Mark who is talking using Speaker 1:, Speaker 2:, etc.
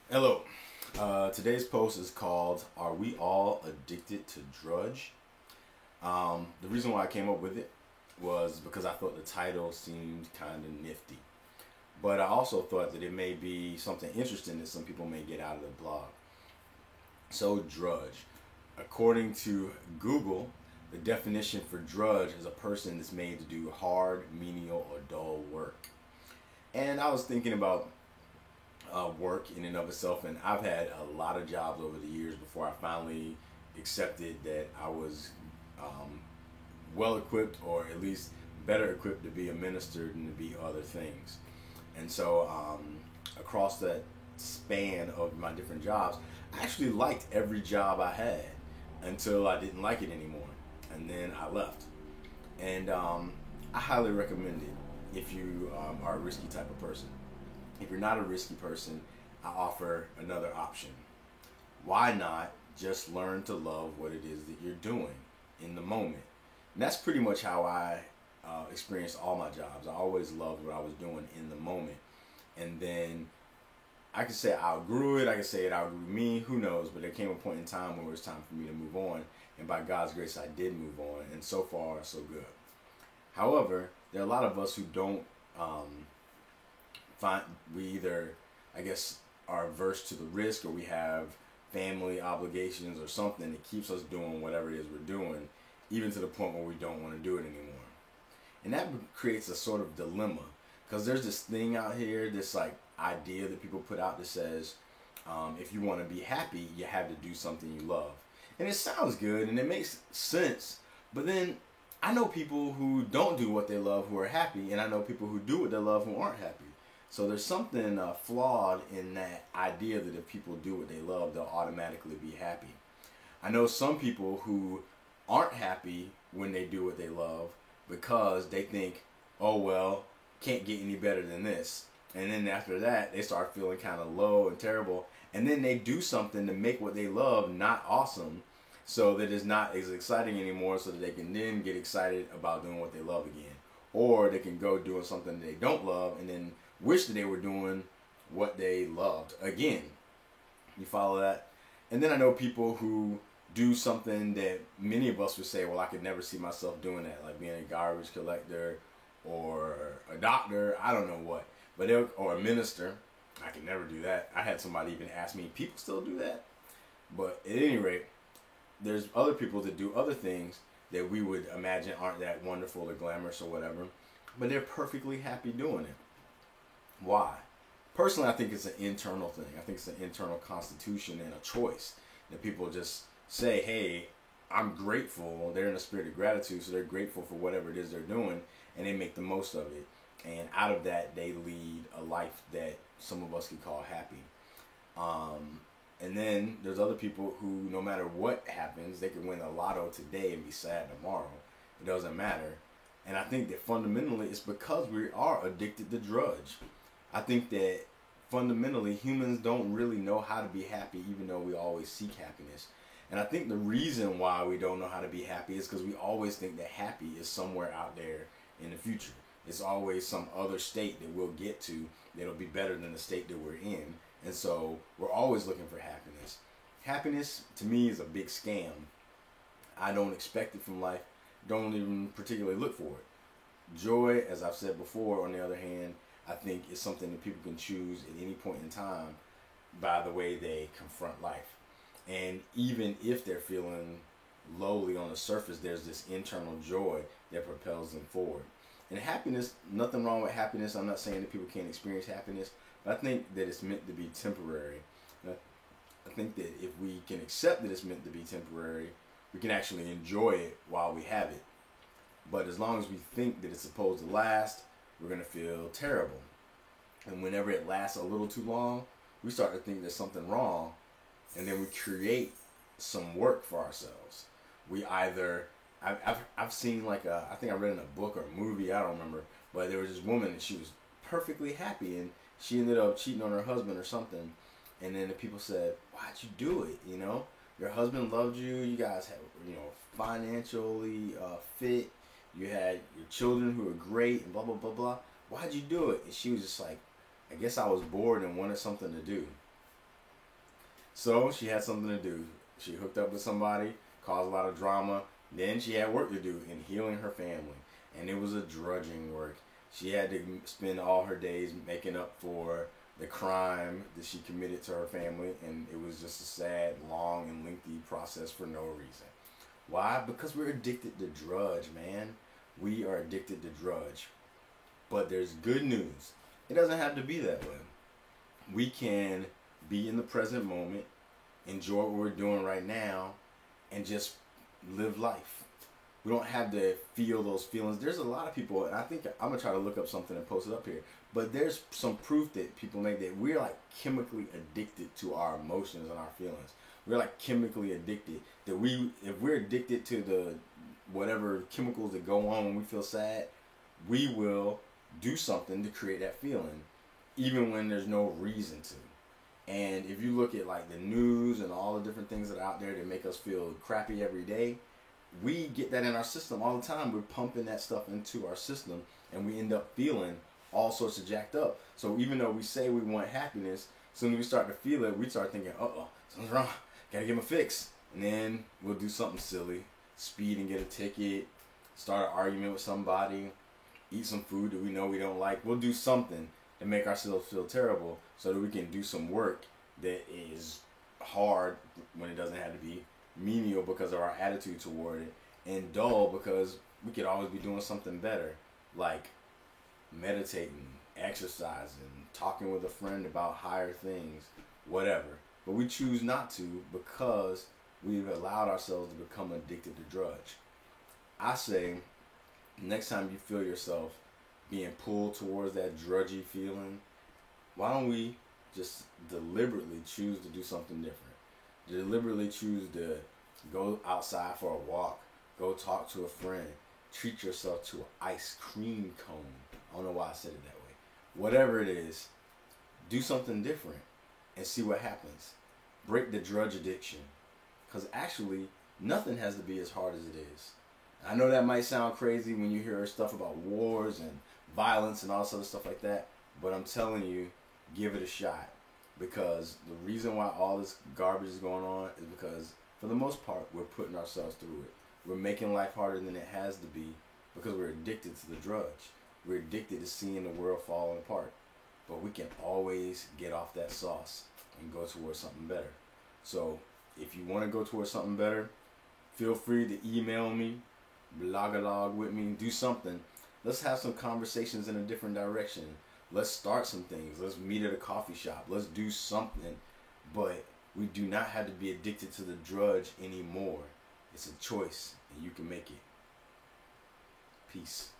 Speaker 1: Hello. Today's post is called "Are We All Addicted to Drudge?" The reason why I came up with it was because I thought the title seemed kind of nifty, but I also thought that it may be something interesting that some people may get out of the blog. So, drudge. According to Google, the definition for drudge is a person that's made to do hard, menial, or dull work. And I was thinking about work in and of itself. And I've had a lot of jobs over the years before I finally accepted that I was um, well equipped, or at least better equipped, to be a minister than to be other things. And so, across that span of my different jobs, I actually liked every job I had until I didn't like it anymore. And then I left. And I highly recommend it if you are a risky type of person. If you're not a risky person, I offer another option. Why not just learn to love what it is that you're doing in the moment? And that's pretty much how I experienced all my jobs. I always loved what I was doing in the moment. And then I could say I outgrew it, I could say it outgrew me, who knows, but there came a point in time where it was time for me to move on. And by God's grace, I did move on. And so far, so good. However, there are a lot of us who don't um, find, we either, I guess, are averse to the risk, or we have family obligations or something that keeps us doing whatever it is we're doing, even to the point where we don't want to do it anymore. And that creates a sort of dilemma, because there's this thing out here, this like idea that people put out that says, if you want to be happy, you have to do something you love. And it sounds good and it makes sense, but then I know people who don't do what they love who are happy, and I know people who do what they love who aren't happy. So there's something flawed in that idea that if people do what they love, they'll automatically be happy. I know some people who aren't happy when they do what they love because they think, oh, well, can't get any better than this. And then after that, they start feeling kind of low and terrible. And then they do something to make what they love not awesome, so that it's not as exciting anymore, so that they can then get excited about doing what they love again. Or they can go doing something they don't love and then wish that they were doing what they loved again. You follow that? And then I know people who do something that many of us would say, well, I could never see myself doing that, like being a garbage collector or a doctor, I don't know what, but or a minister. I could never do that. I had somebody even ask me, people still do that? But at any rate, there's other people that do other things that we would imagine aren't that wonderful or glamorous or whatever, but they're perfectly happy doing it. Why? Personally, I think it's an internal thing. I think it's an internal constitution and a choice that people just say, hey, I'm grateful. They're in a spirit of gratitude, so they're grateful for whatever it is they're doing, and they make the most of it. And out of that, they lead a life that some of us could call happy. And then there's other people who, no matter what happens, they can win the lotto today and be sad tomorrow. It doesn't matter. And I think that fundamentally it's because we are addicted to drudge. I think that fundamentally humans don't really know how to be happy, even though we always seek happiness. And I think the reason why we don't know how to be happy is because we always think that happy is somewhere out there in the future. It's always some other state that we'll get to that'll be better than the state that we're in. And so we're always looking for happiness. Happiness, to me, is a big scam. I don't expect it from life. Don't even particularly look for it. Joy, as I've said before, on the other hand, I think is something that people can choose at any point in time by the way they confront life. And even if they're feeling lowly on the surface, there's this internal joy that propels them forward. And happiness, nothing wrong with happiness. I'm not saying that people can't experience happiness, but I think that it's meant to be temporary. I think that if we can accept that it's meant to be temporary, we can actually enjoy it while we have it. But as long as we think that it's supposed to last, we're going to feel terrible. And whenever it lasts a little too long, we start to think there's something wrong, and then we create some work for ourselves. We either, I've seen like I think I read in a book or a movie, I don't remember, but there was this woman and she was perfectly happy, and she ended up cheating on her husband or something. And then the people said, why'd you do it? You know, your husband loved you, you guys had, financially fit, you had your children who were great, and blah, blah, blah, blah. Why'd you do it? And she was just like, I guess I was bored and wanted something to do. So she had something to do. She hooked up with somebody, caused a lot of drama. Then she had work to do in healing her family. And it was a drudging work. She had to spend all her days making up for the crime that she committed to her family. And it was just a sad, long, and lengthy process for no reason. Why? Because we're addicted to drudge, man. We are addicted to drudge. But there's good news. It doesn't have to be that way. We can be in the present moment, enjoy what we're doing right now, and just live life. We don't have to feel those feelings. There's a lot of people, and I think I'm going to try to look up something and post it up here, but there's some proof that people make that we're like chemically addicted to our emotions and our feelings. We're like chemically addicted. That if we're addicted to the whatever chemicals that go on when we feel sad, we will do something to create that feeling, even when there's no reason to. And if you look at like the news and all the different things that are out there that make us feel crappy every day, we get that in our system all the time. We're pumping that stuff into our system, and we end up feeling all sorts of jacked up. So even though we say we want happiness, as soon as we start to feel it, we start thinking, uh-oh, something's wrong, gotta get my fix. And then we'll do something silly, speed and get a ticket, start an argument with somebody, eat some food that we know we don't like. We'll do something to make ourselves feel terrible so that we can do some work that is hard when it doesn't have to be, menial because of our attitude toward it, and dull because we could always be doing something better, like meditating, exercising, talking with a friend about higher things, whatever. But we choose not to because we've allowed ourselves to become addicted to drudge. I say, next time you feel yourself being pulled towards that drudgy feeling, why don't we just deliberately choose to do something different? Deliberately choose to go outside for a walk, go talk to a friend, treat yourself to an ice cream cone. I don't know why I said it that way. Whatever it is, do something different and see what happens. Break the drudge addiction. Because actually, nothing has to be as hard as it is. I know that might sound crazy when you hear stuff about wars and violence and all sort of stuff like that, but I'm telling you, give it a shot. Because the reason why all this garbage is going on is because, for the most part, we're putting ourselves through it. We're making life harder than it has to be because we're addicted to the drudge. We're addicted to seeing the world falling apart. But we can always get off that sauce and go towards something better. So, if you want to go towards something better, feel free to email me, blog a log with me, do something. Let's have some conversations in a different direction. Let's start some things. Let's meet at a coffee shop. Let's do something. But we do not have to be addicted to the drudge anymore. It's a choice, and you can make it. Peace.